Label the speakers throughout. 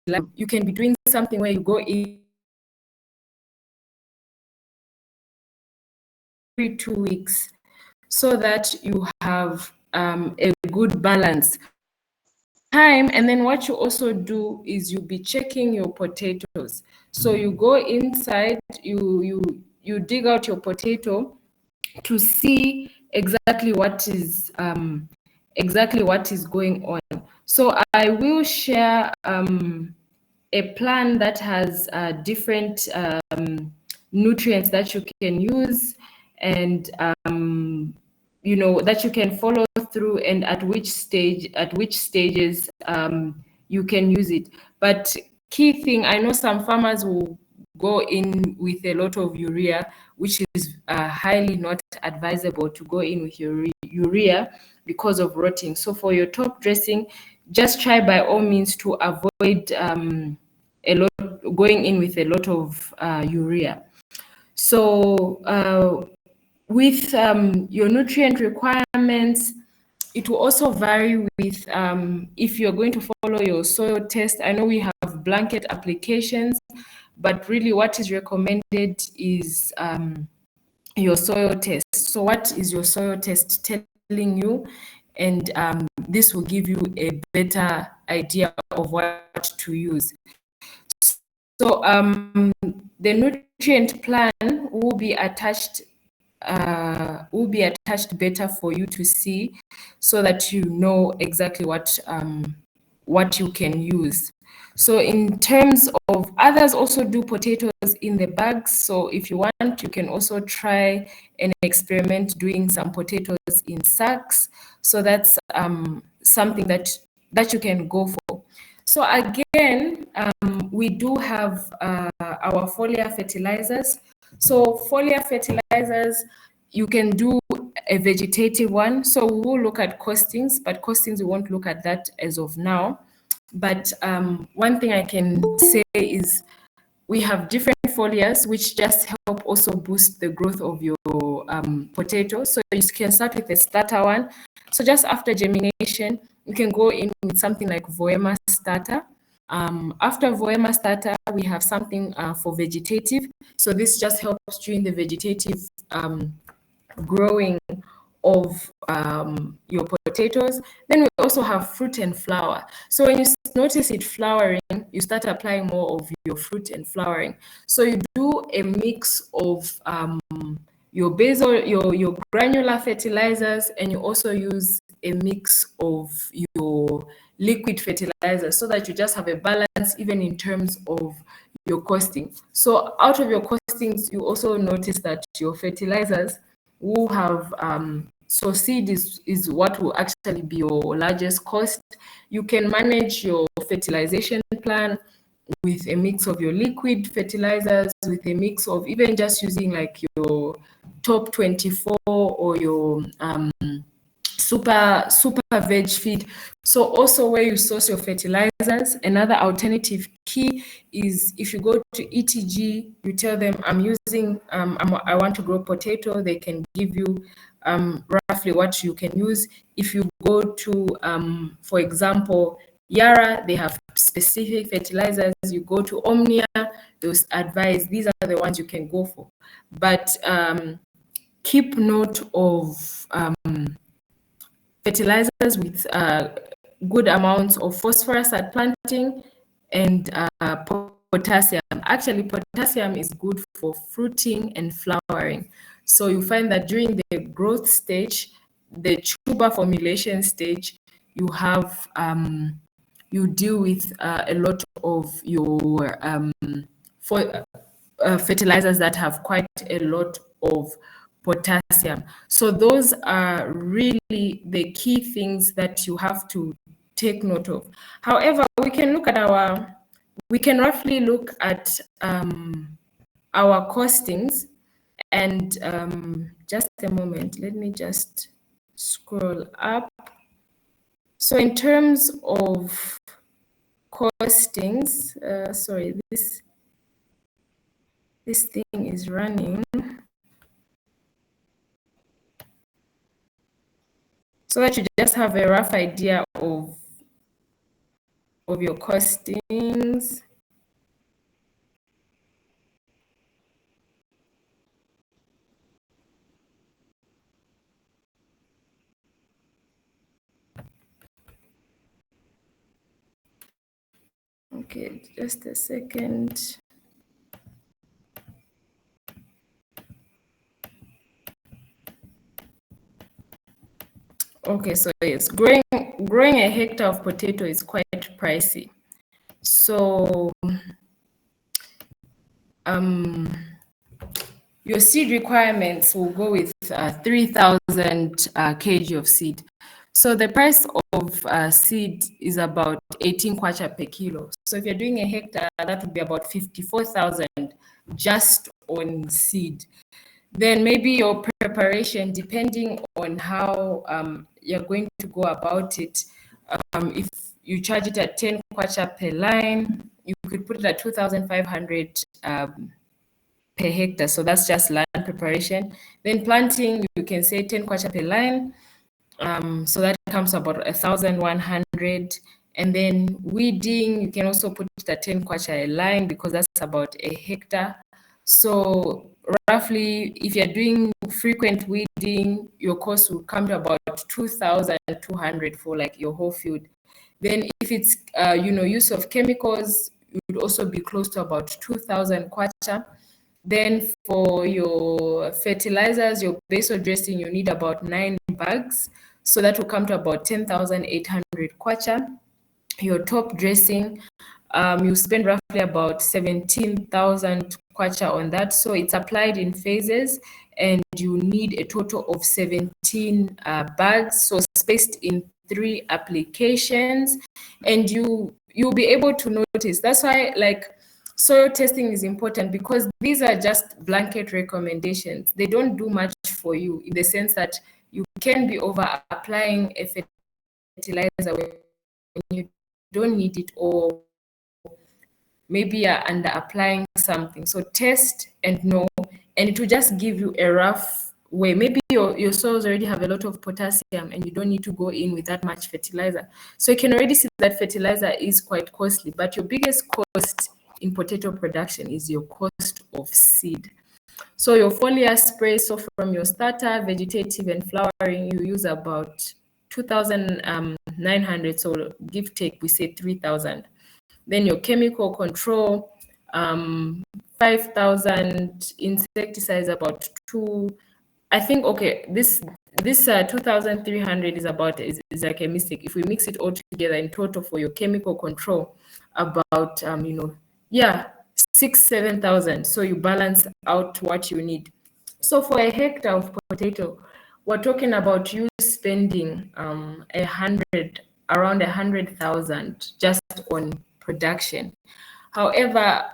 Speaker 1: You can be doing something where you go in every 2 weeks so that you have a good balance time. And then what you also do is you'll be checking your potatoes. So you go inside, you dig out your potato to see exactly what is going on. So I will share a plan that has different nutrients that you can use, and that you can follow through, and at which stages you can use it. But key thing, I know some farmers will go in with a lot of urea, which is highly not advisable to go in with your urea because of rotting. So for your top dressing, just try by all means to avoid going in with a lot of urea. So with your nutrient requirements, it will also vary with if you're going to follow your soil test. I know we have blanket applications, but really what is recommended is your soil test. So what is your soil test telling you? And this will give you a better idea of what to use. So the nutrient plan will be attached better for you to see, so that you know exactly what you can use. So in terms of, others also do potatoes in the bags. So if you want, you can also try and experiment doing some potatoes in sacks. So that's something that you can go for. So again, we do have our foliar fertilizers. So foliar fertilizers, you can do a vegetative one. So we will look at costings, but costings, we won't look at that as of now. But one thing I can say is we have different foliars which just help also boost the growth of your potato. So you can start with a starter one. So just after germination, you can go in with something like Voema starter. After Voema starter, we have something for vegetative. So this just helps during the vegetative growing of your potatoes. Then we also have fruit and flower. So when you notice it flowering, you start applying more of your fruit and flowering. So you do a mix of your basal, your granular fertilizers, and you also use a mix of your liquid fertilizers, so that you just have a balance even in terms of your costing. So out of your costings, you also notice that your fertilizers will have so seed is what will actually be your largest cost. You can manage your fertilization plan with a mix of your liquid fertilizers, with a mix of even just using like your top 24 or your super veg feed. So also where you source your fertilizers, another alternative key is if you go to ETG, you tell them I want to grow potato, they can give you roughly what you can use. If you go to for example Yara, they have specific fertilizers. You go to Omnia, those advise these are the ones you can go for. But keep note of fertilizers with good amounts of phosphorus at planting, and potassium. Actually, potassium is good for fruiting and flowering. So you find that during the growth stage, the tuber formulation stage, you have you deal with a lot of your fertilizers that have quite a lot of potassium. So those are really the key things that you have to take note of. However, we can roughly look at our costings, and just a moment, let me just scroll up. So in terms of costings, sorry, this thing is running. So that you just have a rough idea of of your costings. Okay, just a second. Okay, so yes, growing a hectare of potato is quite pricey. So your seed requirements will go with 3,000 kg of seed. So the price of seed is about 18 kwacha per kilo. So if you're doing a hectare, that would be about 54,000 just on seed. Then maybe your preparation, depending on how you're going to go about it. If you charge it at 10 kwacha per line, you could put it at 2,500 per hectare. So that's just land preparation. Then planting, you can say 10 kwacha per line. So that comes about 1,100. And then weeding, you can also put it at 10 kwacha a line because that's about a hectare. So roughly, if you're doing frequent weeding, your cost will come to about 2,200 for like your whole field. Then if it's use of chemicals, it would also be close to about 2,000 kwacha. Then for your fertilizers, your basal dressing, you need about 9 bags. So that will come to about 10,800 kwacha. Your top dressing, you spend roughly about 17,000 kwacha on that. So it's applied in phases and you need a total of 17 bags, so spaced in 3 applications. And you'll be able to notice. That's why soil testing is important, because these are just blanket recommendations. They don't do much for you, in the sense that you can be over applying a fertilizer when you don't need it, or maybe you're under applying something. So test and know, and it will just give you a rough way. Maybe your soils already have a lot of potassium and you don't need to go in with that much fertilizer. So you can already see that fertilizer is quite costly, but your biggest cost in potato production is your cost of seed. So your foliar spray, so from your starter, vegetative and flowering, you use about 2,900. So give take, we say 3,000. Then your chemical control, 5,000. Insecticides, about two. I think, okay, this 2,300 is like a mistake. If we mix it all together in total for your chemical control, about 7,000. So you balance out what you need. So for a hectare of potato, we're talking about you spending around 100,000 just on production. However,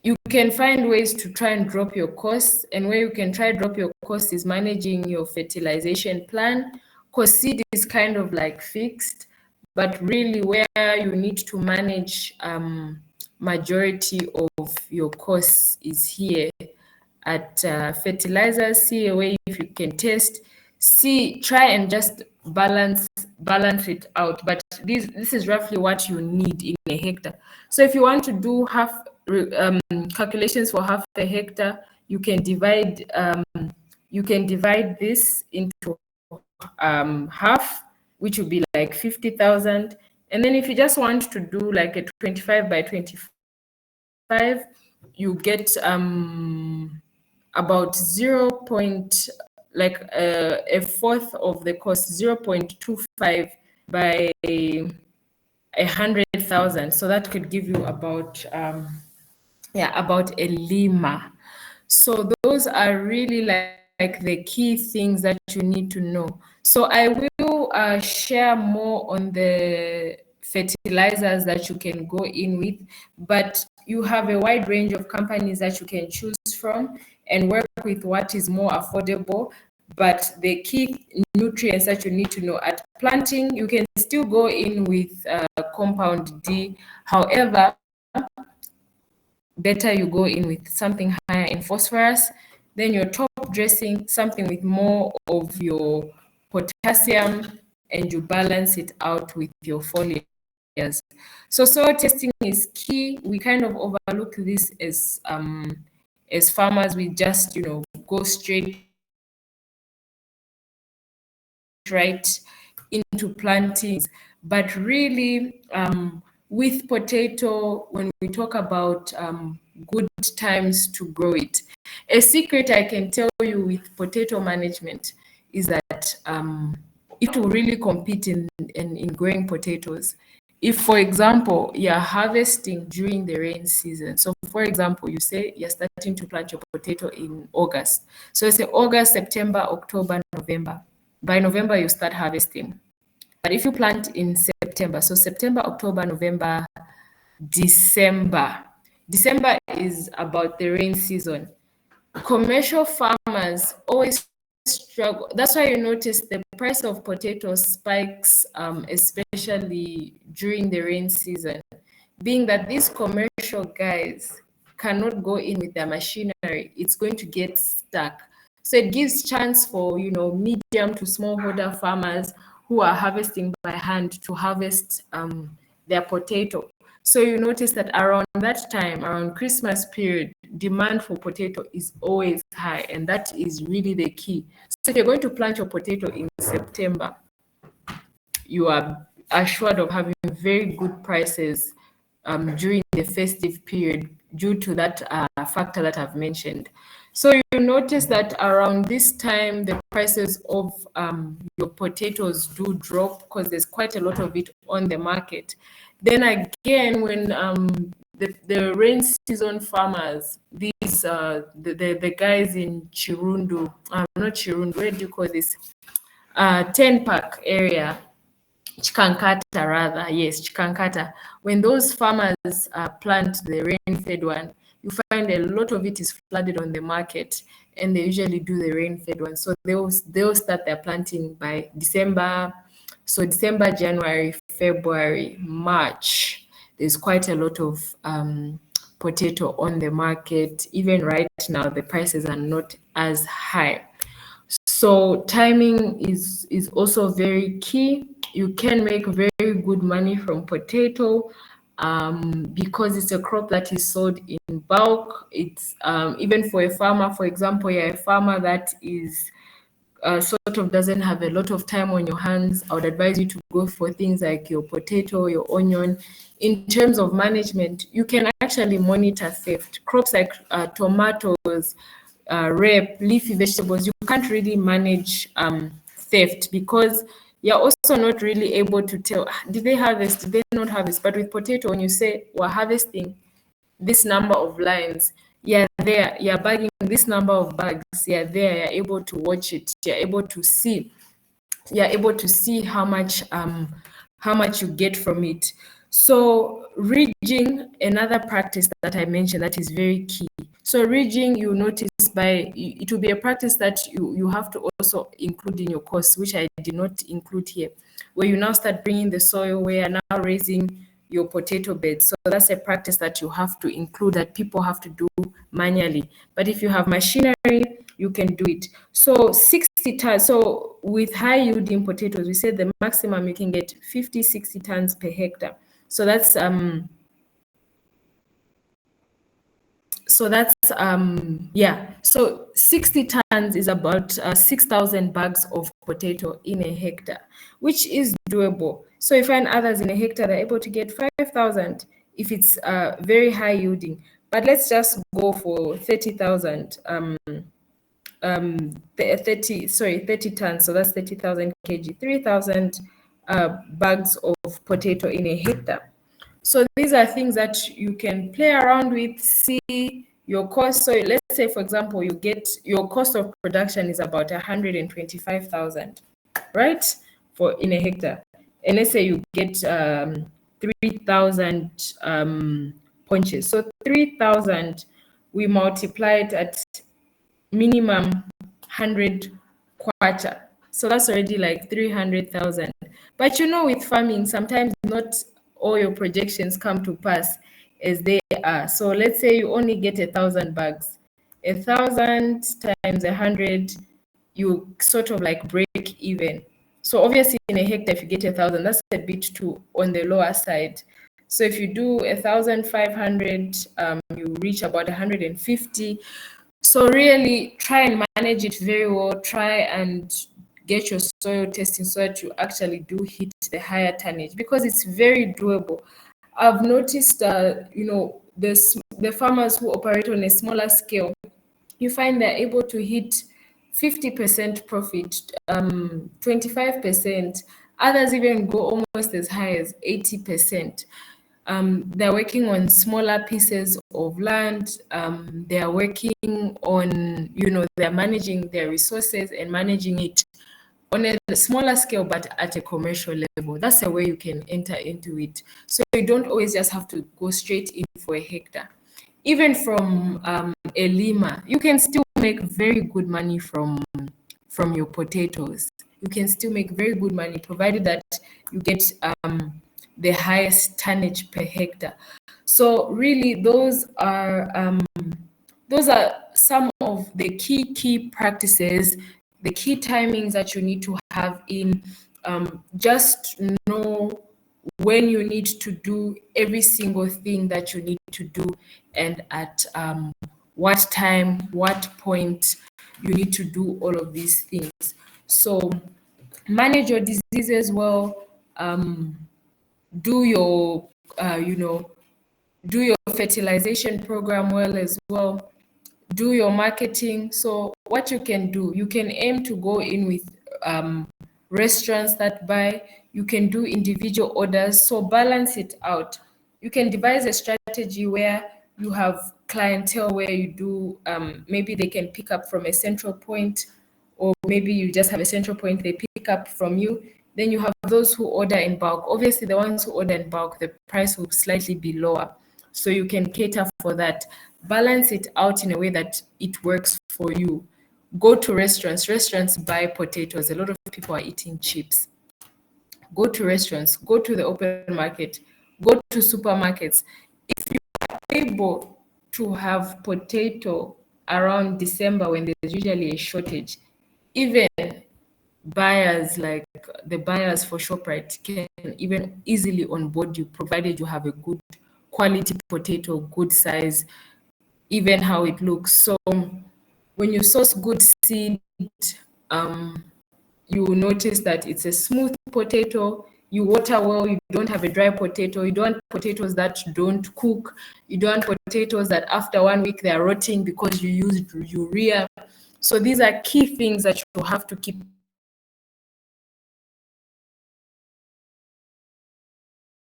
Speaker 1: you can find ways to try and drop your costs, and where you can try to drop your costs is managing your fertilization plan, because seed is kind of like fixed, but really where you need to manage majority of your costs is here at fertilizers. See a way if you can test, try and just balance it out. But this is roughly what you need in a hectare. So if you want to do calculations for half a hectare, you can divide this into half, which would be like 50,000. And then if you just want to do like a 25 by 25, you get about a fourth of the cost, 0.25 by 100,000. So that could give you about about a lima. So those are really like the key things that you need to know. So I will share more on the fertilizers that you can go in with, but you have a wide range of companies that you can choose from and work with what is more affordable. But the key nutrients that you need to know at planting, you can still go in with compound D. However, better you go in with something higher in phosphorus. Then your top dressing, something with more of your potassium, and you balance it out with your foliar areas. So soil testing is key. We kind of overlook this as farmers. We just, go straight right into plantings. But really, with potato, when we talk about good times to grow it, a secret I can tell you with potato management is that if to really compete in growing potatoes, if, for example, you're harvesting during the rain season, so for example, you say you're starting to plant your potato in August. So it's August, September, October, November. By November, you start harvesting. But if you plant in September, so September, October, November, December. December is about the rain season. Commercial farmers always struggle. That's why you notice the price of potatoes spikes, especially during the rain season, being that these commercial guys cannot go in with their machinery. It's going to get stuck. So it gives chance for, medium to smallholder farmers who are harvesting by hand to harvest their potato. So you notice that around that time, around Christmas period, demand for potato is always high, and that is really the key. So if you're going to plant your potato in September, you are assured of having very good prices during the festive period due to that factor that I've mentioned. So you notice that around this time, the prices of your potatoes do drop because there's quite a lot of it on the market. Then again, when the rain season farmers, these the guys in Chirundu, not Chirundu, where do you call this? 10 Park area, Chikankata rather, yes, Chikankata. When those farmers plant the rain-fed one, you find a lot of it is flooded on the market, and they usually do the rain-fed one. So they'll start their planting by December. So December, January, February, March, there's quite a lot of potato on the market. Even right now, the prices are not as high. So timing is also very key. You can make very good money from potato because it's a crop that is sold in bulk. It's even for a farmer, for example, you're a farmer that is sort of doesn't have a lot of time on your hands. I would advise you to go for things like your potato, your onion. In terms of management, you can actually monitor theft. Crops like tomatoes, rape, leafy vegetables, you can't really manage theft because you're also not really able to tell, did they harvest, did they not harvest? But with potato, when you say we're harvesting this number of lines, you're there, you're bagging this number of bags, you're there, you're able to watch it, you're able to see how much you get from it. So ridging, another practice that I mentioned that is very key. So ridging, you notice it will be a practice that you have to also include in your course, which I did not include here, where you now start bringing the soil, where you're now raising your potato beds. So that's a practice that you have to include, that people have to do manually. But if you have machinery, you can do it. So 60 tons. So with high yielding potatoes, we said the maximum you can get 50, 60 tons per hectare. So that's So 60 tons is about 6,000 bags of potato in a hectare, which is doable. So you find others in a hectare that are able to get 5,000 if it's very high yielding. But let's just go for 30,000. 30 tons, so that's 30,000 kg, 3,000 bags of potato in a hectare. So these are things that you can play around with, see your cost. So let's say, for example, you get your cost of production is about 125,000, right? For in a hectare. And let's say you get 3,000 punches. So 3,000, we multiply it at minimum 100 kwacha. So that's already like 300,000. But with farming, sometimes not all your projections come to pass as they are. So let's say you only get 1,000 bags. 1,000 times 100, you sort of like break even. So obviously in a hectare, if you get 1,000, that's a bit too on the lower side. So if you do 1,500, you reach about 150. So really try and manage it very well. Try and get your soil testing so that you actually do hit the higher tonnage, because it's very doable. I've noticed, the farmers who operate on a smaller scale, you find they're able to hit 50% profit, 25%. Others even go almost as high as 80%. They're working on smaller pieces of land. They are working on, they're managing their resources and managing it on a smaller scale, but at a commercial level. That's the way you can enter into it. So you don't always just have to go straight in for a hectare. Even from a lima, you can still make very good money from your potatoes. You can still make very good money, provided that you get the highest tonnage per hectare. So really, those are some of the key practices, the key timings that you need to have in. Just know when you need to do every single thing that you need to do, and at what time, what point you need to do all of these things. So manage your diseases well. Do your do your fertilization program well as well. Do your marketing. So what you can do, you can aim to go in with restaurants that buy. You can do individual orders. So balance it out. You can devise a strategy where you have clientele where you do, maybe they can pick up from a central point, or maybe you just have a central point, they pick up from you. Then you have those who order in bulk. Obviously, the ones who order in bulk, the price will slightly be lower. So you can cater for that. Balance it out in a way that it works for you. Go to restaurants. Restaurants buy potatoes. A lot of people are eating chips. Go to restaurants. Go to the open market. Go to supermarkets. If you are able to have potato around December, when there's usually a shortage, even buyers like the buyers for ShopRite can even easily onboard you, provided you have a good quality potato, good size, even how it looks. So when you source good seed, you will notice that it's a smooth potato. You water well, you don't have a dry potato, you don't want potatoes that don't cook, you don't want potatoes that after 1 week they are rotting because you used urea. So these are key things that you have to keep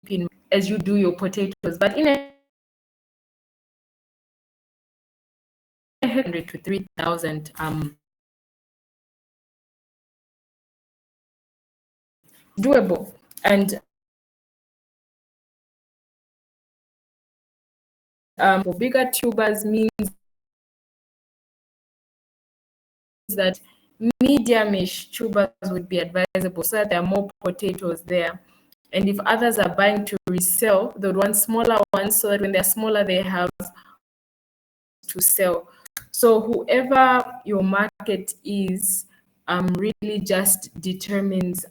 Speaker 1: in as you do your potatoes. But in a 100 to 3,000 doable. And for bigger tubers means that medium-ish tubers would be advisable, so that there are more potatoes there. And if others are buying to resell, they would want smaller ones, so that when they're smaller, they have to sell. So whoever your market is, really just determines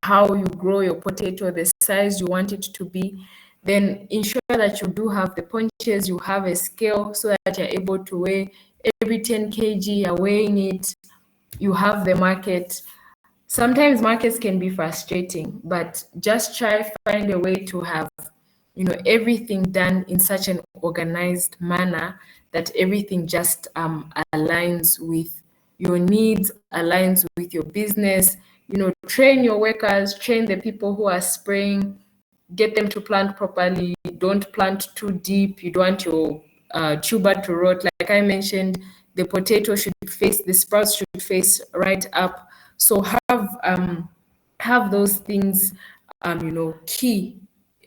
Speaker 1: how you grow your potato, the size you want it to be. Then ensure that you do have the punches, you have a scale so that you're able to weigh every 10 kg, you're weighing it, you have the market. Sometimes markets can be frustrating, but just try find a way to have, everything done in such an organized manner that everything just aligns with your needs, aligns with your business. Train your workers, train the people who are spraying, get them to plant properly. Don't plant too deep. You don't want your tuber to rot. Like I mentioned, the potato should face, the sprouts should face right up. So have those things, key,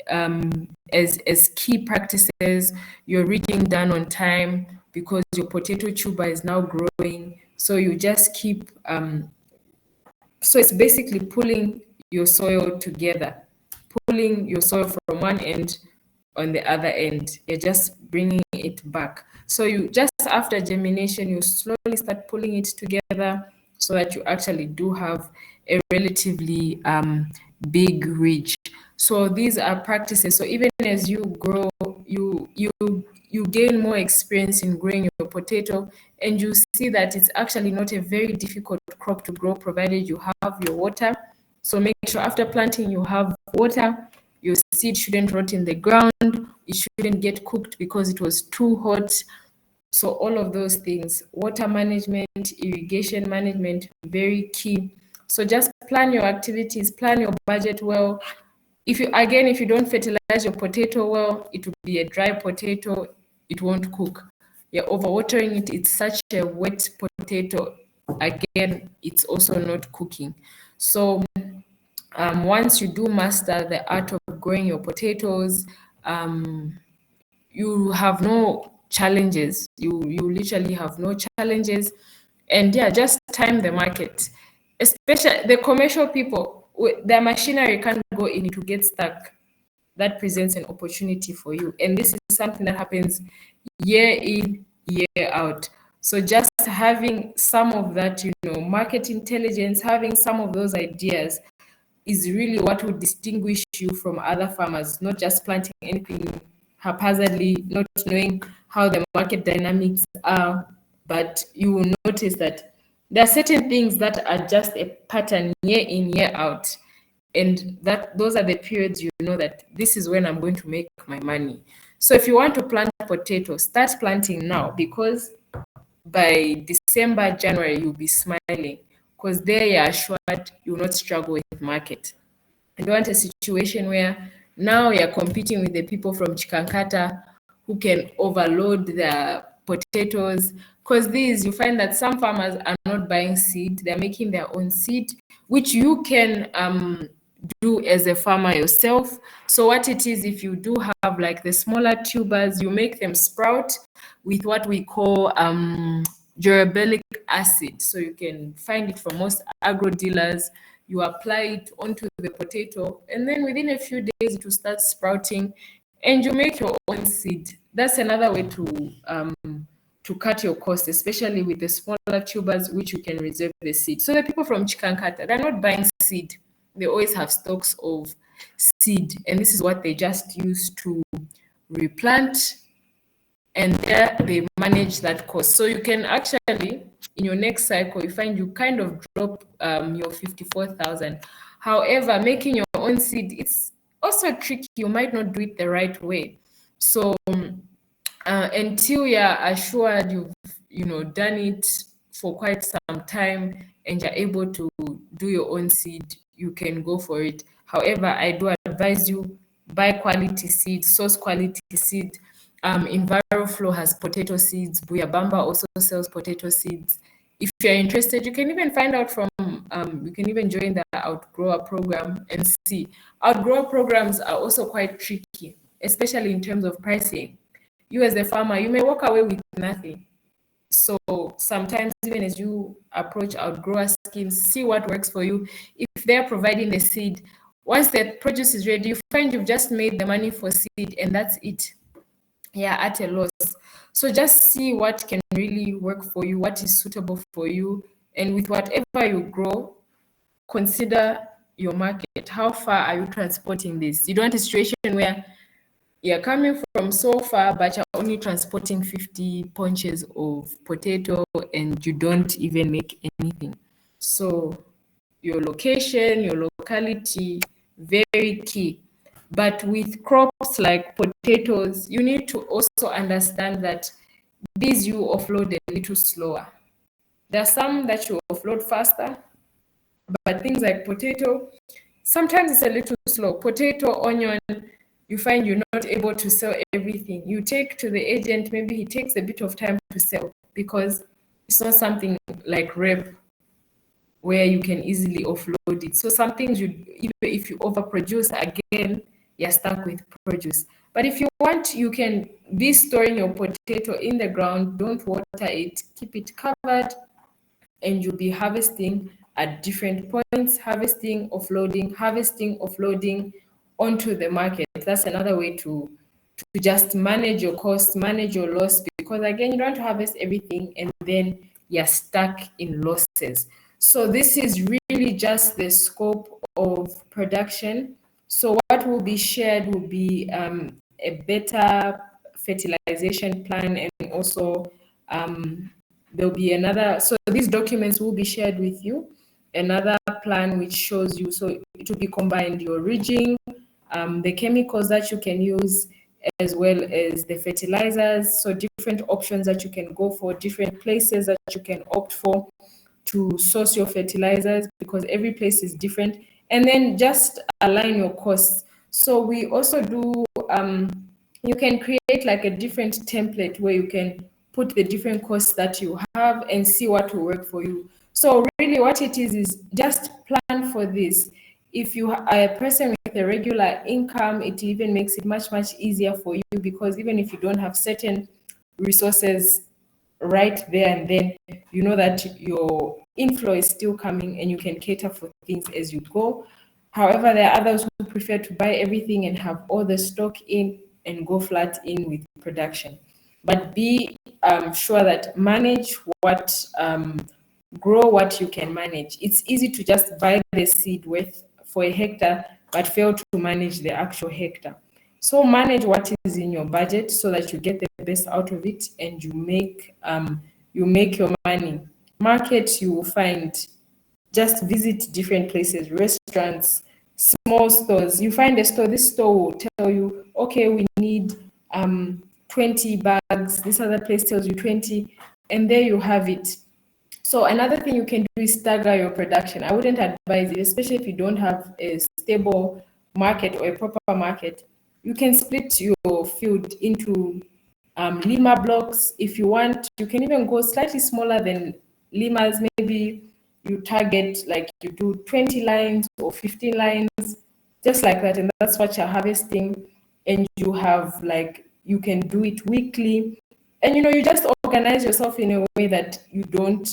Speaker 1: as key practices. Your reading done on time, because your potato tuber is now growing. So you just keep, so it's basically pulling your soil together, pulling your soil from one end on the other end. You're just bringing it back. So you just after germination, you slowly start pulling it together. so that you actually do have a relatively big ridge. So these are practices. So even as you grow, you gain more experience in growing your potato, and you see that it's actually not a very difficult crop to grow, provided you have your water. So make sure after planting you have water. Your seed shouldn't rot in the ground. It shouldn't get cooked because it was too hot. So all of those things, water management, irrigation management, very key. So just plan your activities, plan your budget well. If you don't fertilize your potato well, it will be a dry potato, it won't cook. You're overwatering it, it's such a wet potato. Again, it's also not cooking. So once you do master the art of growing your potatoes, you have no challenges. You literally have no challenges. And yeah, just time the market. Especially the commercial people, their machinery can't go in, it will get stuck. That presents an opportunity for you. And this is something that happens year in, year out. So just having some of that, market intelligence, having some of those ideas is really what would distinguish you from other farmers, not just planting anything haphazardly, not knowing how the market dynamics are, but you will notice that there are certain things that are just a pattern year in, year out. And that those are the periods you know that this is when I'm going to make my money. So if you want to plant potatoes, start planting now, because by December, January, you'll be smiling, because there you're assured you will not struggle with market. I don't want a situation where now you're competing with the people from Chikankata who can overload their potatoes. Because these, you find that some farmers are not buying seed, they're making their own seed, which you can do as a farmer yourself. So what it is, if you do have like the smaller tubers, you make them sprout with what we call durabilic acid. So you can find it from most agro dealers. You apply it onto the potato, and then within a few days it will start sprouting, and you make your own seed. That's another way to cut your cost, especially with the smaller tubers, which you can reserve the seed. So the people from Chikankata, they're not buying seed. They always have stocks of seed, and this is what they just use to replant, and there they manage that cost. So you can actually, in your next cycle, you find you kind of drop your 54,000. However, making your own seed, it's also tricky. You might not do it the right way. So until you're assured you've done it for quite some time and you're able to do your own seed, you can go for it. However, I do advise you, buy quality seed, source quality seed. EnviroFlow has potato seeds. Buyabamba also sells potato seeds. If you're interested, you can even find out from, you can even join the Outgrower program and see. Outgrower programs are also quite tricky, especially in terms of pricing. You as a farmer, you may walk away with nothing. So sometimes, even as you approach outgrower schemes, see what works for you. If they're providing the seed, once the produce is ready, you find you've just made the money for seed, and that's it. Yeah, at a loss. So just see what can really work for you, what is suitable for you, and with whatever you grow, consider your market. How far are you transporting this? You don't want a situation where you're coming from so far, but you're only transporting 50 punches of potato and you don't even make anything. So your location, your locality, very key. But with crops like potatoes, you need to also understand that these you offload a little slower. There are some that you offload faster, but things like potato, sometimes it's a little slow. Potato, onion, you find you're not able to sell everything. You take to the agent, maybe he takes a bit of time to sell because it's not something like rep where you can easily offload it. So some things even if you overproduce, again, you're stuck with produce. But if you want, you can be storing your potato in the ground, don't water it, keep it covered, and you'll be harvesting at different points, harvesting, offloading onto the market. That's another way to just manage your cost, manage your loss, because again, you don't want to harvest everything and then you're stuck in losses. So this is really just the scope of production. So what will be shared will be a better fertilization plan, and also there'll be another. So these documents will be shared with you. Another plan which shows you, so it will be combined your ridging, the chemicals that you can use, as well as the fertilizers. So different options that you can go for, different places that you can opt for to source your fertilizers, because every place is different. And then just align your costs. So we also do, you can create like a different template where you can put the different costs that you have and see what will work for you. So really what it is just plan for this. If you are a person with a regular income, it even makes it much, much easier for you, because even if you don't have certain resources right there and then, you know that your inflow is still coming and you can cater for things as you go. However, there are others who prefer to buy everything and have all the stock in and go flat in with production. But be sure that manage what, grow what you can manage. It's easy to just buy the seed worth for a hectare, but fail to manage the actual hectare. So manage what is in your budget so that you get the best out of it and you make your money. Market, you will find, just visit different places, restaurants, small stores. You find a store, this store will tell you, okay, we need 20 bags. This other place tells you 20, and there you have it. So another thing you can do is stagger your production. I wouldn't advise it, especially if you don't have a stable market or a proper market. You can split your field into lima blocks. If you want, you can even go slightly smaller than limas. Maybe you target, like you do 20 lines or 15 lines, just like that. And that's what you're harvesting. And you have, like, you can do it weekly. And you just organize yourself in a way that you don't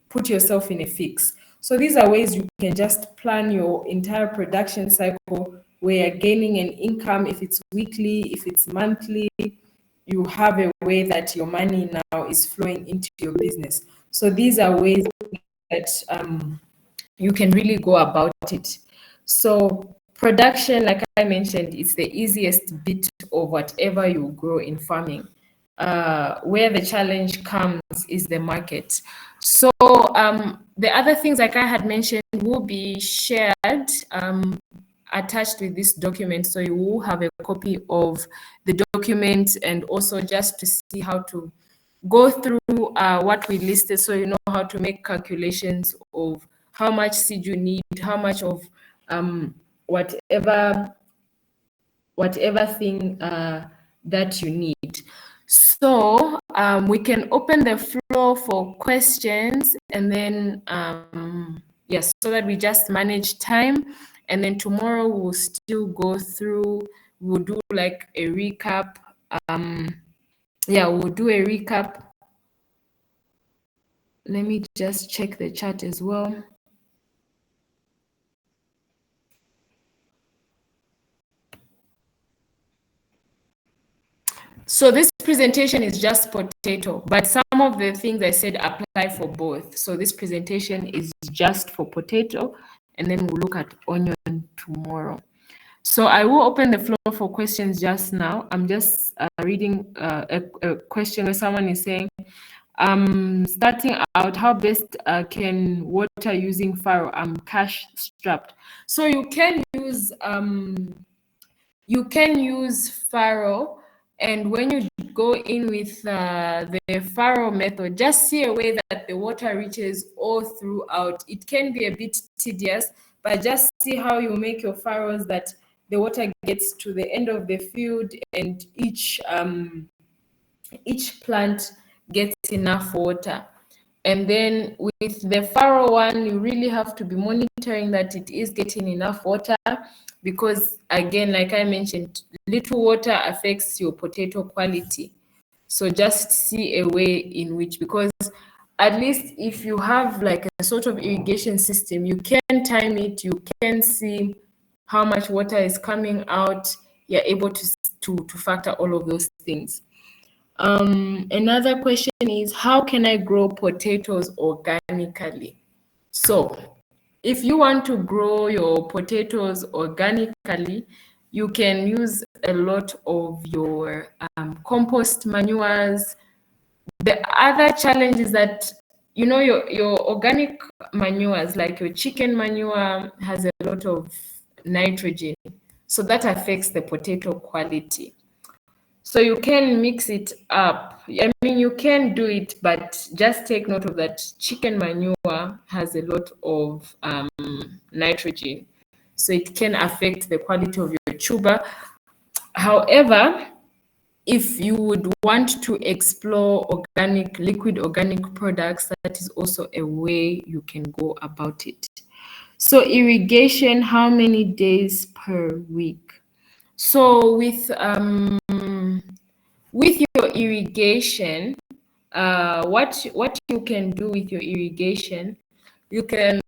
Speaker 1: put yourself in a fix. So these are ways you can just plan your entire production cycle, where you're gaining an income. If it's weekly, if it's monthly, you have a way that your money now is flowing into your business. So these are ways that you can really go about it. So production, like I mentioned, is the easiest bit of whatever you grow in farming. Where the challenge comes is the market. So the other things, like I had mentioned, will be shared, attached with this document. So you will have a copy of the document, and also just to see how to go through what we listed, so you know how to make calculations of how much seed you need, how much of whatever thing that you need. So we can open the floor for questions, and then yes, so that we just manage time. And then tomorrow we'll still go through, we'll do like a recap. Yeah, we'll do a recap. Let me just check the chat as well. So this presentation is just potato, but some of the things I said apply for both. So this presentation is just for potato, and then we'll look at onion tomorrow. So I will open the floor for questions just now. I'm just reading a question where someone is saying, starting out, how best can water using farrow? I'm cash strapped. So you can use farrow, and when you go in with the farrow method, just see a way that the water reaches all throughout. It can be a bit tedious, but just see how you make your farrows that the water gets to the end of the field, and each plant gets enough water. And then with the farrow one, you really have to be monitoring that it is getting enough water, because again, like I mentioned, little water affects your potato quality. So just see a way in which, because at least if you have like a sort of irrigation system, you can time it, you can see how much water is coming out, you're able to factor all of those things. Another question is, how can I grow potatoes organically? So if you want to grow your potatoes organically, you can use a lot of your compost manures. The other challenge is that, you know, your organic manures, like your chicken manure, has a lot of nitrogen. So that affects the potato quality. So you can mix it up. I mean, you can do it, but just take note of that chicken manure has a lot of nitrogen. So it can affect the quality of your tuber. However, if you would want to explore organic, liquid organic products, that is also a way you can go about it. So irrigation, how many days per week? So with your irrigation, what you can do with your irrigation, you can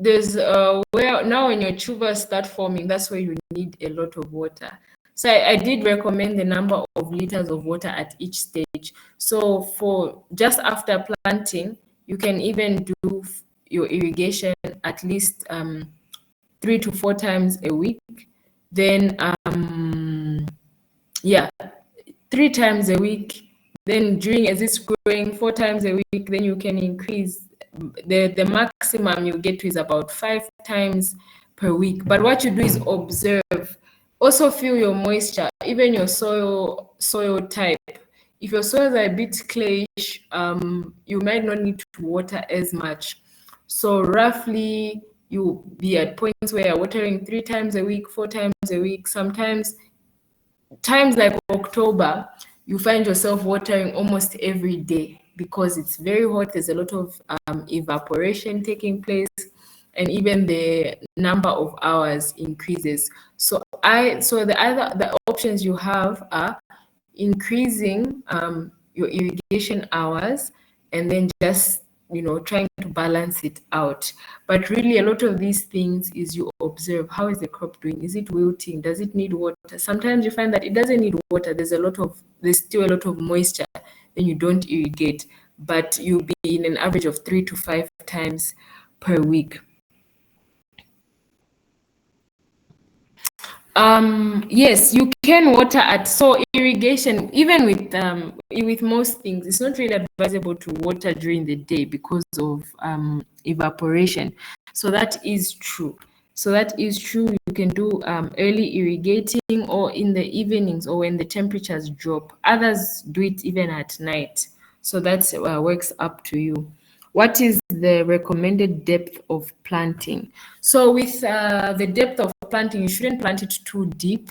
Speaker 1: there's where now when your tubers start forming, that's where you need a lot of water. So I did recommend the number of liters of water at each stage. So for just after planting, you can even do your irrigation at least 3 to 4 times a week. Then yeah, 3 times a week. Then during as it's growing 4 times a week, then you can increase. The maximum you get to is about 5 times per week. But what you do is observe. Also feel your moisture, even your soil type. If your soils are a bit clayish, you might not need to water as much. So roughly you'll be at points where you're watering 3 times a week, 4 times a week. Sometimes times like October, you find yourself watering almost every day because it's very hot. There's a lot of evaporation taking place, and even the number of hours increases. So the options you have are increasing your irrigation hours, and then just, you know, trying to balance it out. But really, a lot of these things is you observe, how is the crop doing? Is it wilting? Does it need water? Sometimes you find that it doesn't need water. There's still a lot of moisture, then you don't irrigate, but you'll be in an average of 3 to 5 times per week. Yes, you can water so irrigation, even with most things, it's not really advisable to water during the day because of evaporation. So that is true. You can do early irrigating or in the evenings or when the temperatures drop. Others do it even at night. So that works up to you. What is the recommended depth of planting? So with the depth of planting, you shouldn't plant it too deep.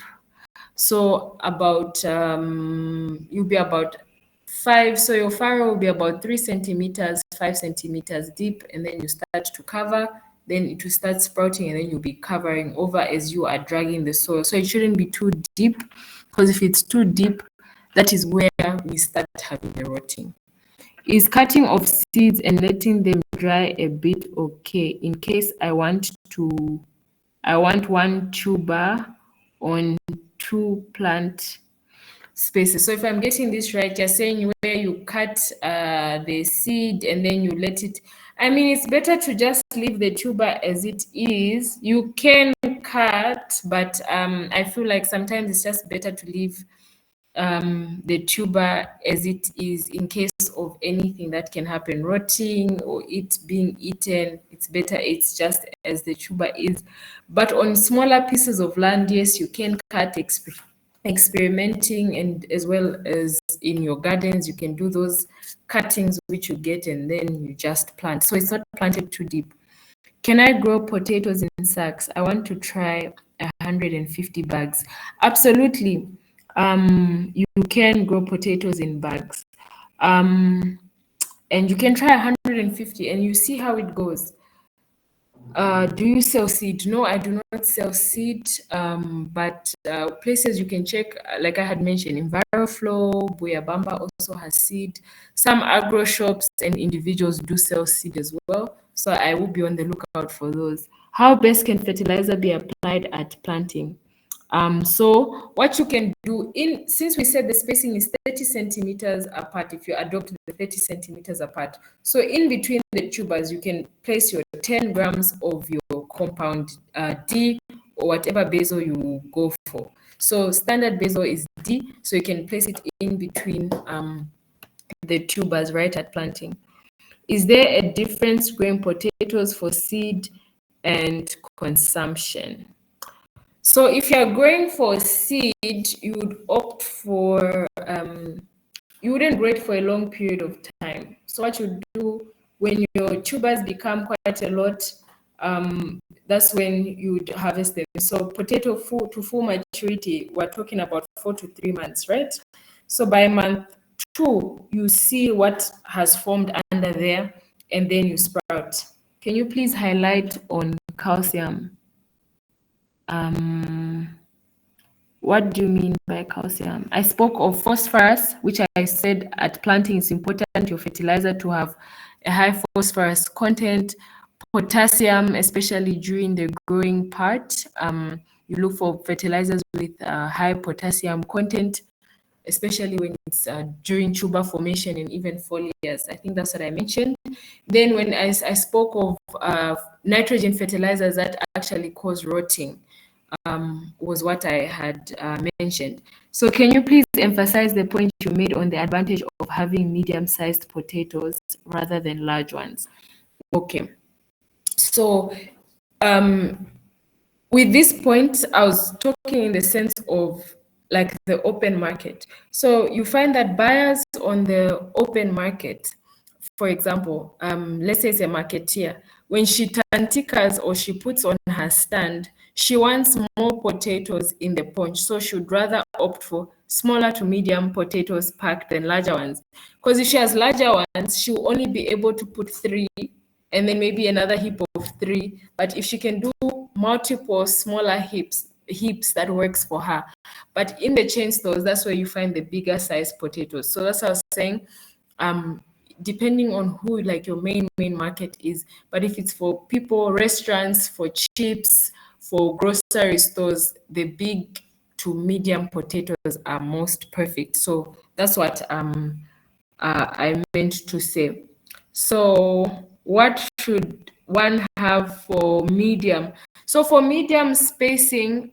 Speaker 1: So about you'll be about 5. So your furrow will be about 3 centimeters, 5 centimeters deep, and then you start to cover. Then it will start sprouting, and then you'll be covering over as you are dragging the soil. So it shouldn't be too deep, because if it's too deep, that is where we start having the rotting. Is cutting of seeds and letting them dry a bit okay in case I want one tuber on 2 plant spaces? So if I'm getting this right, you're saying where you cut the seed and then you let it. I mean, it's better to just leave the tuber as it is. You can cut, but I feel like sometimes it's just better to leave the tuber as it is in case of anything that can happen, rotting or it being eaten. It's better it's just as the tuber is. But on smaller pieces of land, yes, you can cut, experimenting, and as well as in your gardens, you can do those cuttings which you get and then you just plant. So it's not planted too deep. Can I grow potatoes in sacks? I want to try 150 bags. Absolutely. You can grow potatoes in bags. And you can try 150 and you see how it goes. Do you sell seed? No, I do not sell seed, but places you can check, like I had mentioned, EnviroFlow, Buyabamba also has seed. Some agro shops and individuals do sell seed as well, so I will be on the lookout for those. How best can fertilizer be applied at planting? So what you can do, since we said the spacing is 30 centimeters apart, if you adopt the 30 centimeters apart, so in between the tubers, you can place your 10 grams of your compound D or whatever basil you go for. So standard basil is D, so you can place it in between the tubers right at planting. Is there a difference growing potatoes for seed and consumption? So if you're growing for seed, you would opt for, you wouldn't grow it for a long period of time. So what you do when your tubers become quite a lot, that's when you would harvest them. So potato to full maturity, we're talking about 4 to 3 months, right? So by month 2, you see what has formed under there, and then you sprout. Can you please highlight on calcium? What do you mean by calcium? I spoke of phosphorus, which I said at planting is important, your fertilizer to have a high phosphorus content. Potassium, especially during the growing part, you look for fertilizers with high potassium content, especially when it's during tuber formation and even foliars. I think that's what I mentioned. Then when I spoke of nitrogen fertilizers that actually cause rotting, was what I had mentioned. So can you please emphasize the point you made on the advantage of having medium-sized potatoes rather than large ones? Okay. So with this point, I was talking in the sense of like the open market. So you find that buyers on the open market, for example, let's say it's a marketeer, when she tanticas or she puts on her stand, she wants more potatoes in the punch. So she'd rather opt for smaller to medium potatoes packed than larger ones. Because if she has larger ones, she'll only be able to put 3 and then maybe another heap of 3. But if she can do multiple smaller heaps, that works for her. But in the chain stores, that's where you find the bigger size potatoes. So that's what I was saying. Depending on who like your main market is, but if it's for people, restaurants, for chips, for grocery stores, the big to medium potatoes are most perfect. So that's what I meant to say. So what should one have for medium? So for medium spacing,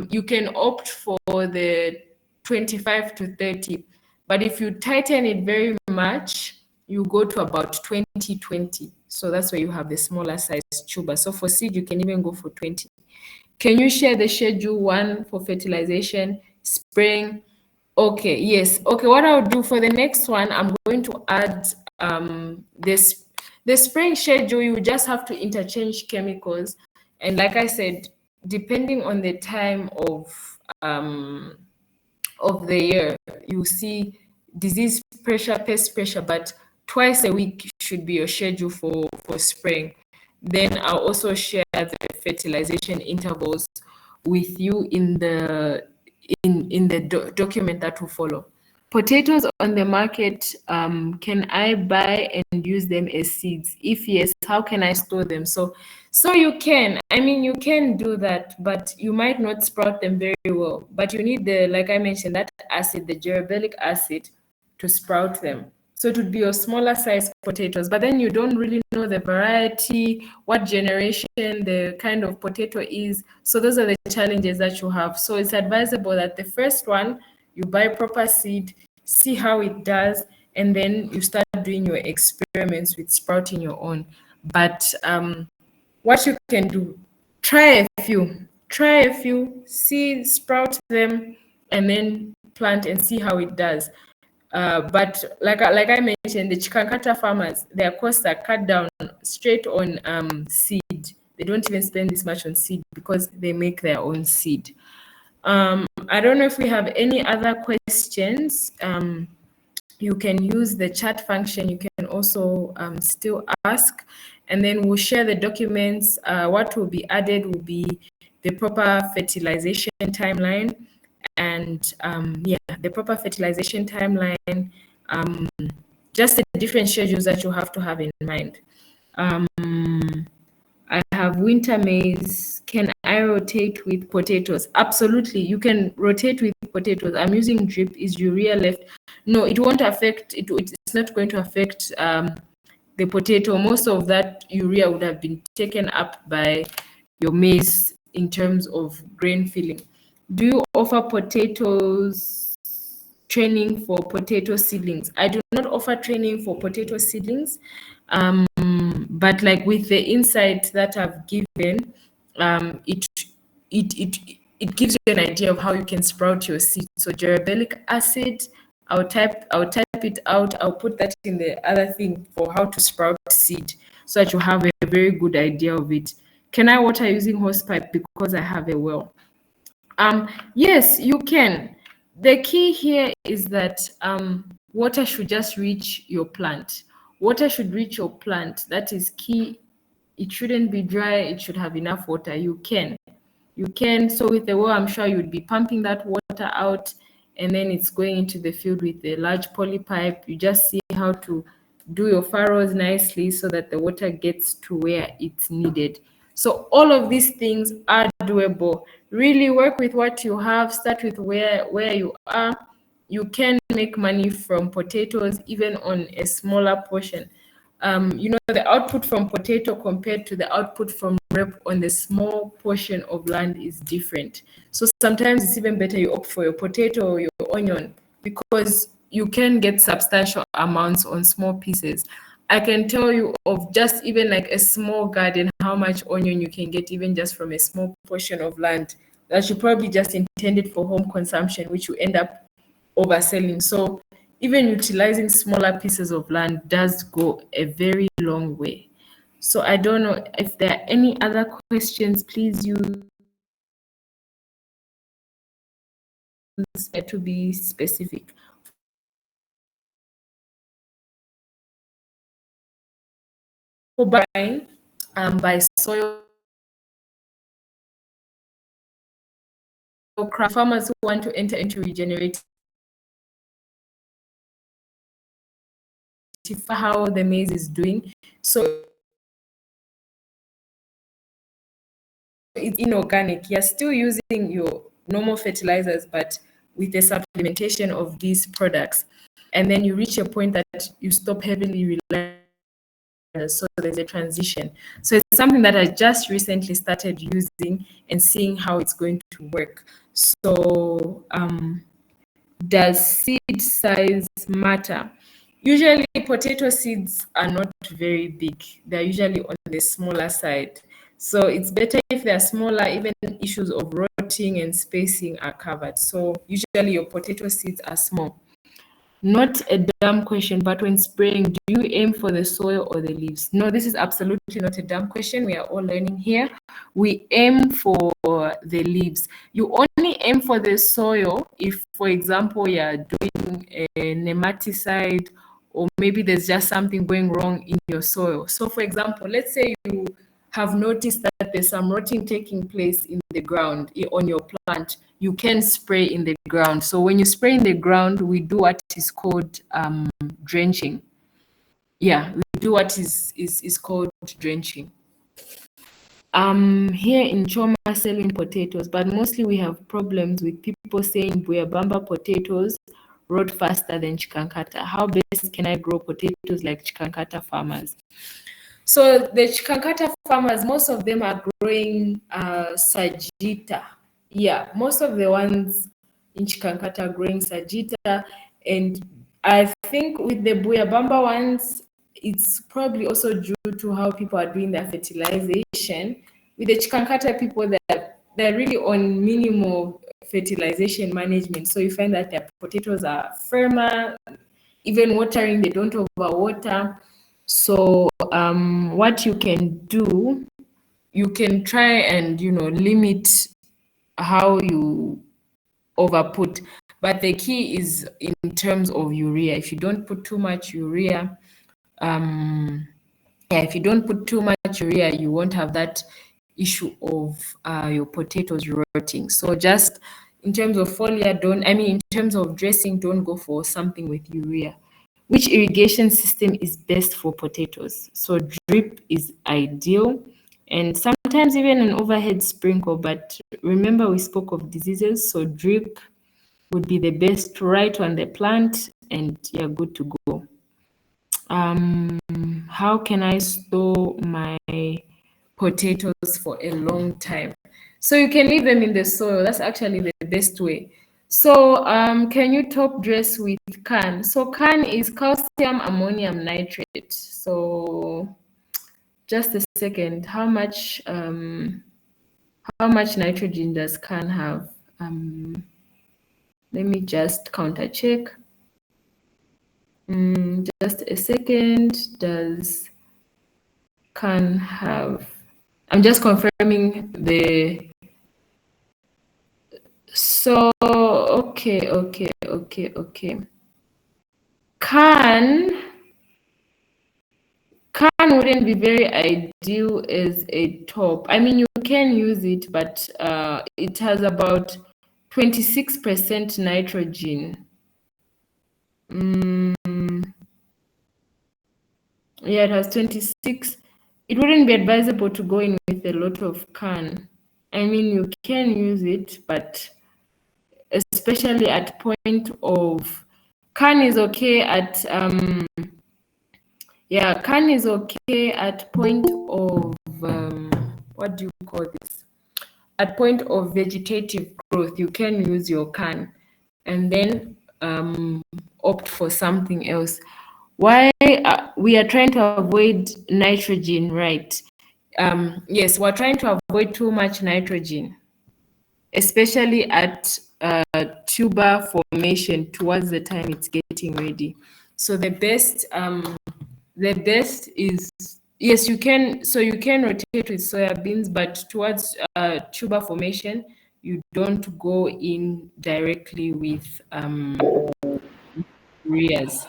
Speaker 1: you can opt for the 25 to 30. But if you tighten it very much, you go to about 20-20. So that's where you have the smaller size tuber. So for seed, you can even go for 20. Can you share the schedule 1 for fertilization, spraying? Okay, yes. Okay, what I'll do for the next one, I'm going to add this. The spraying schedule, you just have to interchange chemicals. And like I said, depending on the time of the year, you see disease pressure, pest pressure, but twice a week should be your schedule for spraying. Then I'll also share the fertilization intervals with you in the document that will follow. Potatoes on the market, can I buy and use them as seeds? If yes, how can I store them? So you can, I mean, you can do that, but you might not sprout them very well. But you need the, like I mentioned, that acid, the gerabelic acid, to sprout them. So it would be your smaller size potatoes, but then you don't really know the variety, what generation the kind of potato is. So those are the challenges that you have. So it's advisable that the first one, you buy proper seed, see how it does, and then you start doing your experiments with sprouting your own. But what you can do, try a few, see, sprout them, and then plant and see how it does. But like I mentioned, the Chikankata farmers, their costs are cut down straight on seed. They don't even spend this much on seed because they make their own seed. I don't know if we have any other questions. You can use the chat function. You can also still ask, and then we'll share the documents. What will be added will be the proper fertilization timeline, and yeah, the proper fertilization timeline, just the different schedules that you have to have in mind. I have winter maize. Can I rotate with potatoes? Absolutely, you can rotate with potatoes. I'm using drip. Is urea left? No, it won't affect it. It's not going to affect the potato. Most of that urea would have been taken up by your maize in terms of grain filling. Do you offer potatoes training for potato seedlings? I do not offer training for potato seedlings, but like with the insight that I've given, it it gives you an idea of how you can sprout your seed. So gerabelic acid, I'll type it out. I'll put that in the other thing for how to sprout seed, so that you have a very good idea of it. Can I water using hosepipe because I have a well? Yes, you can. The key here is that water should just reach your plant. Water should reach your plant. That is key. It shouldn't be dry. It should have enough water. You can. So with the well, I'm sure you'd be pumping that water out, and then it's going into the field with a large poly pipe. You just see how to do your furrows nicely so that the water gets to where it's needed. So all of these things are doable. Really work with what you have. Start with where you are. You can make money from potatoes even on a smaller portion. The output from potato compared to the output from rep on the small portion of land is different. So sometimes it's even better you opt for your potato or your onion, because you can get substantial amounts on small pieces. I can tell you of just even like a small garden, how much onion you can get even just from a small portion of land that you probably just intended for home consumption, which you end up overselling. So even utilizing smaller pieces of land does go a very long way. So I don't know if there are any other questions. Please use to be specific. For buying, by soil craft, farmers who want to enter into regenerative, how the maize is doing. So it's inorganic. You're still using your normal fertilizers, but with the supplementation of these products. And then you reach a point that you stop heavily relying, so there's a transition. So it's something that I just recently started using and seeing how it's going to work. So does seed size matter? Usually potato seeds are not very big. They're usually on the smaller side. So it's better if they're smaller. Even issues of rotting and spacing are covered. So usually your potato seeds are small. Not a dumb question, but when spraying, do you aim for the soil or the leaves? No, this is absolutely not a dumb question. We are all learning here. We aim for the leaves. You only aim for the soil if, for example, you're doing a nematicide, or maybe there's just something going wrong in your soil. So, for example, let's say you have noticed that there's some rotting taking place in the ground on your plant. You can spray in the ground. So when you spray in the ground, we do what is called drenching. Yeah, we do what is called drenching. Here in Choma selling potatoes, but mostly we have problems with people saying Buyabamba potatoes rot faster than Chikankata. How best can I grow potatoes like Chikankata farmers? So the Chikankata farmers, most of them are growing Sagita. Yeah, most of the ones in Chikankata are growing Sagita. And I think with the Buyabamba ones, it's probably also due to how people are doing their fertilization. With the Chikankata people, they're really on minimal fertilization management. So you find that their potatoes are firmer, even watering, they don't overwater. So what you can do, you can try and limit how you overput. But the key is in terms of urea. If you don't put too much urea, if you don't put too much urea, you won't have that issue of your potatoes rotting. So just in terms of foliar, in terms of dressing, don't go for something with urea. Which irrigation system is best for potatoes? So drip is ideal, and sometimes even an overhead sprinkle. But remember, we spoke of diseases, so drip would be the best right on the plant, and you're good to go. How can I store my potatoes for a long time? So you can leave them in the soil. That's actually the best way. So can you top dress with CAN? So CAN is calcium ammonium nitrate. So just a second, how much nitrogen does CAN have? Let me just counter check. Just a second. Does CAN have? I'm just confirming the. So okay. CAN wouldn't be very ideal as a top. I mean, you can use it, but it has about 26% nitrogen. Yeah, it has 26. It wouldn't be advisable to go in with a lot of CAN. I mean, you can use it, but especially at point of CAN is okay at CAN is okay at point of what do you call this? At point of vegetative growth, you can use your CAN and then opt for something else. Why we are trying to avoid nitrogen, right? Yes, we're trying to avoid too much nitrogen, especially at tuber formation towards the time it's getting ready. So the best is, yes, you can. So you can rotate with soybeans, but towards tuber formation, you don't go in directly with ureas.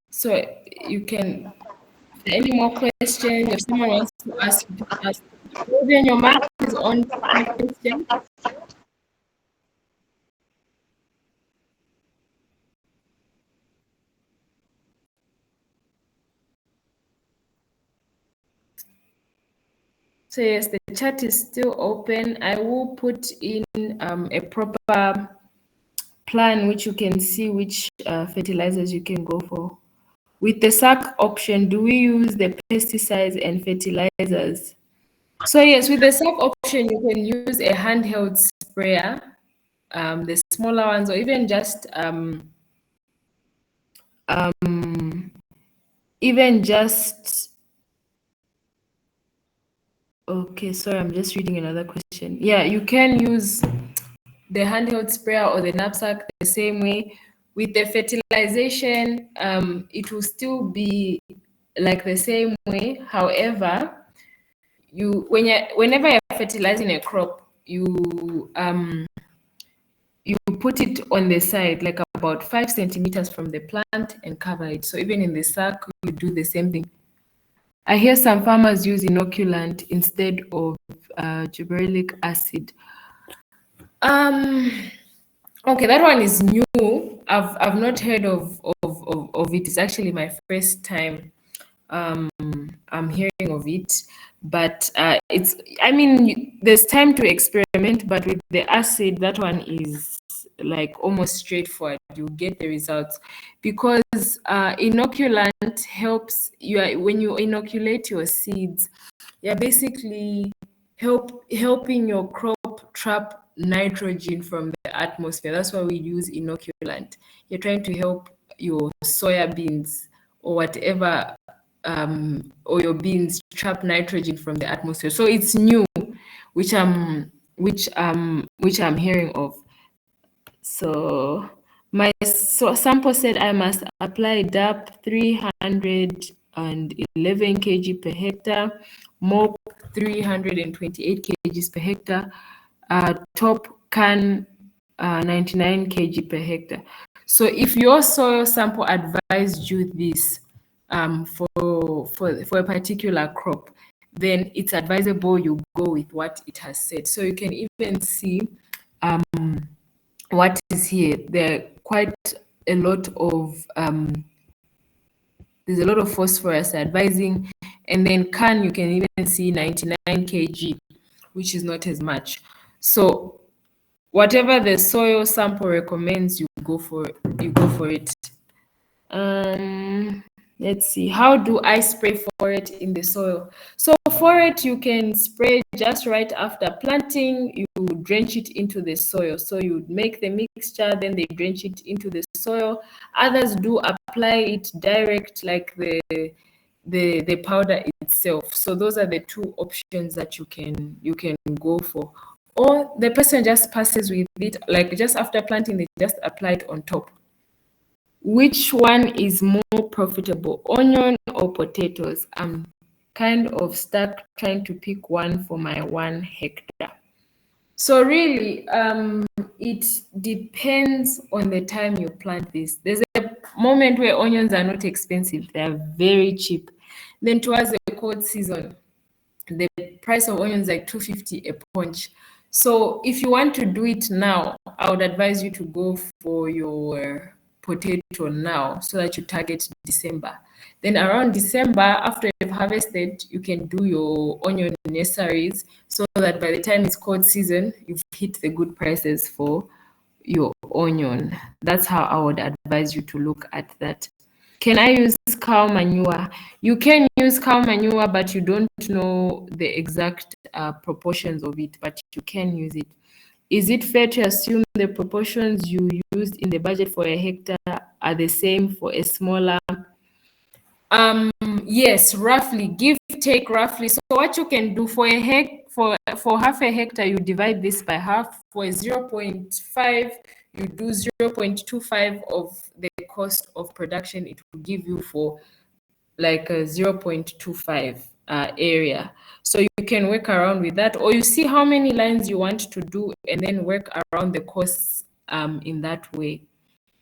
Speaker 1: So you can. Any more questions? If someone wants to ask, you to ask. Then your mic is on for question. So yes, the chat is still open. I will put in a proper plan which you can see which fertilizers you can go for. With the SAC option, do we use the pesticides and fertilizers? So yes, with the SAC option, you can use a handheld sprayer, the smaller ones, or even just okay, sorry, I'm just reading another question. Yeah, you can use the handheld sprayer or the knapsack the same way. With the fertilization, it will still be like the same way. However, whenever you're fertilizing a crop, you put it on the side, like about 5 centimeters from the plant, and cover it. So even in the sack, you do the same thing. I hear some farmers use inoculant instead of gibberellic acid. Okay, that one is new. I've not heard of it. It's actually my first time I'm hearing of it. But it's, I mean, there's time to experiment, but with the acid, that one is like almost straightforward. You get the results because inoculant helps you when you inoculate your seeds. You're basically helping your crop trap nitrogen from the atmosphere. That's why we use inoculant. You're trying to help your soya beans or whatever or your beans trap nitrogen from the atmosphere. So it's new, which I'm hearing of. So my sample said I must apply DAP 311 kg per hectare, MOP 328 kg per hectare, top CAN 99 kg per hectare. So if your soil sample advised you this for a particular crop, then it's advisable you go with what it has said. So you can even see what is here. The quite a lot of there's a lot of phosphorus advising, and then can you can even see 99 kg, which is not as much. So whatever the soil sample recommends, you go for it. Let's see, how do I spray Foret in the soil? So Foret you can spray just right after planting. You drench it into the soil. So you make the mixture, then they drench it into the soil. Others do apply it direct, like the powder itself. So those are the two options that you can go for. Or the person just passes with it, like just after planting, they just apply it on top. Which one is more profitable, onion or potatoes? I'm kind of stuck trying to pick one for my 1 hectare. So really, it depends on the time you plant this. There's a moment where onions are not expensive, they are very cheap. Then towards the cold season, the price of onions is like 250 a punch. So if you want to do it now, I would advise you to go for your potato now so that you target December. Then around December, after you've harvested, you can do your onion nurseries so that by the time it's cold season, you've hit the good prices for your onion. That's how I would advise you to look at that. Can I use cow manure? You can use cow manure, but you don't know the exact proportions of it, but you can use it. Is it fair to assume the proportions you used in the budget for a hectare are the same for a smaller? Yes, roughly, give, take roughly. So what you can do for for half a hectare, you divide this by half. For 0.5, you do 0.25 of the cost of production it will give you for like a 0.25 area. So you can work around with that, or you see how many lines you want to do and then work around the costs in that way.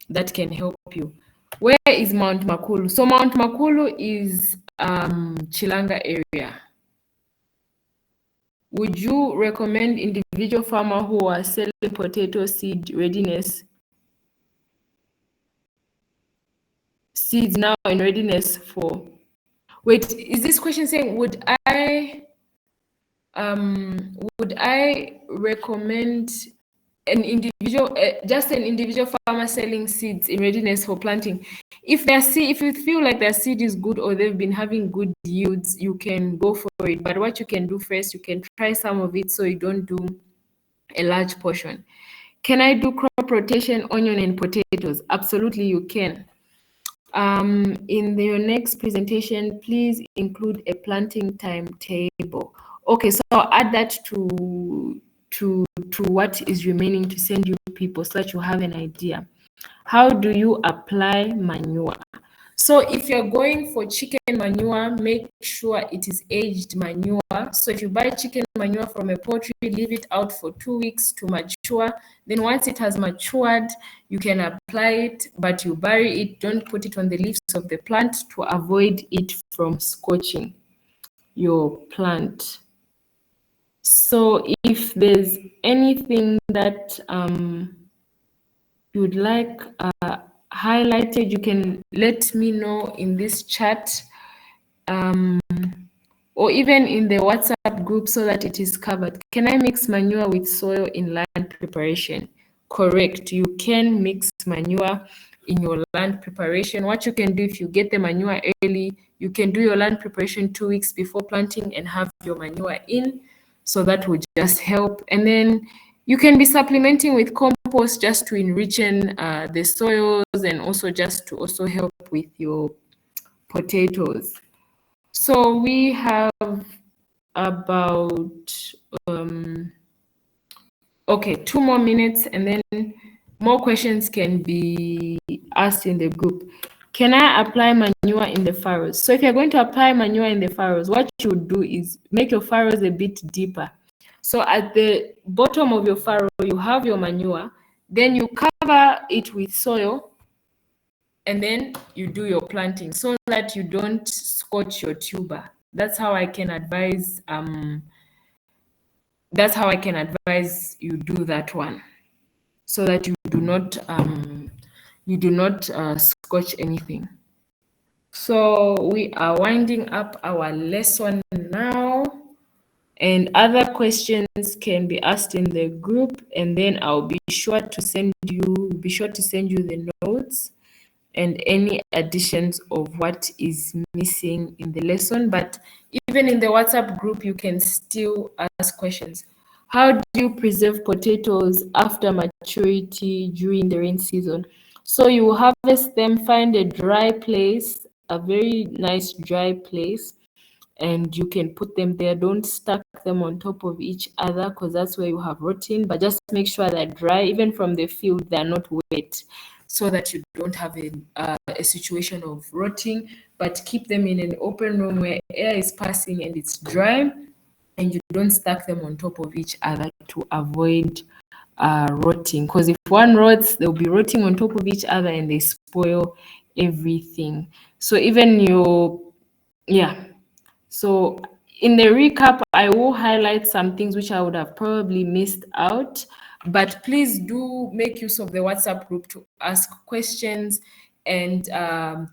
Speaker 1: That can help you. Where is Mount Makulu? So Mount Makulu is Chilanga area. Would you recommend individual farmer who are selling potato seed readiness seeds now in readiness for? Wait, is this question saying would I recommend an individual, just an individual farmer selling seeds in readiness for planting? If you feel like their seed is good or they've been having good yields, you can go for it. But what you can do first, you can try some of it so you don't do a large portion. Can I do crop rotation, onion and potatoes? Absolutely, you can. In your next presentation, please include a planting timetable. Okay, so I'll add that to what is remaining to send you people so that you have an idea. How do you apply manure? So if you're going for chicken manure, make sure it is aged manure. So if you buy chicken manure from a poultry, leave it out for 2 weeks to mature. Then once it has matured, you can apply it, but you bury it. Don't put it on the leaves of the plant to avoid it from scorching your plant. So if there's anything that you'd like highlighted, you can let me know in this chat or even in the WhatsApp group so that it is covered. Can I mix manure with soil in land preparation? Correct. You can mix manure in your land preparation. What you can do, if you get the manure early, you can do your land preparation 2 weeks before planting and have your manure in. So that would just help. And then you can be supplementing with compost just to enrichen the soils and also just to also help with your potatoes. So we have about okay, 2 more minutes and then more questions can be asked in the group. Can I apply manure in the furrows? So if you're going to apply manure in the furrows, what you would do is make your furrows a bit deeper. So at the bottom of your furrow, you have your manure, then you cover it with soil, and then you do your planting so that you don't scorch your tuber. That's how I can advise you do that one, so that you do not you do not scorch anything. So we are winding up our lesson now, and other questions can be asked in the group, and then I'll be sure to send you the notes and any additions of what is missing in the lesson. But even in the WhatsApp group, you can still ask questions. How do you preserve potatoes after maturity during the rain season? So you harvest them, find a dry place, a very nice dry place, and you can put them there. Don't stack them on top of each other because that's where you have rotting, but just make sure they're dry. Even from the field, they're not wet, so that you don't have a situation of rotting. But keep them in an open room where air is passing and it's dry, and you don't stack them on top of each other to avoid rotting, because if one rots, they'll be rotting on top of each other and they spoil everything. So even so in the recap, I will highlight some things which I would have probably missed out, but please do make use of the WhatsApp group to ask questions. And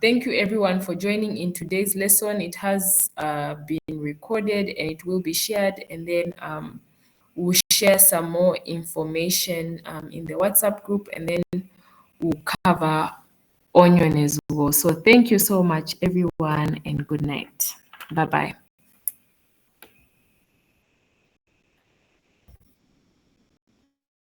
Speaker 1: thank you everyone for joining in today's lesson. It has been recorded and it will be shared, and then we'll share some more information in the WhatsApp group, and then we'll cover onion as well. So thank you so much everyone, and good night. Bye-bye.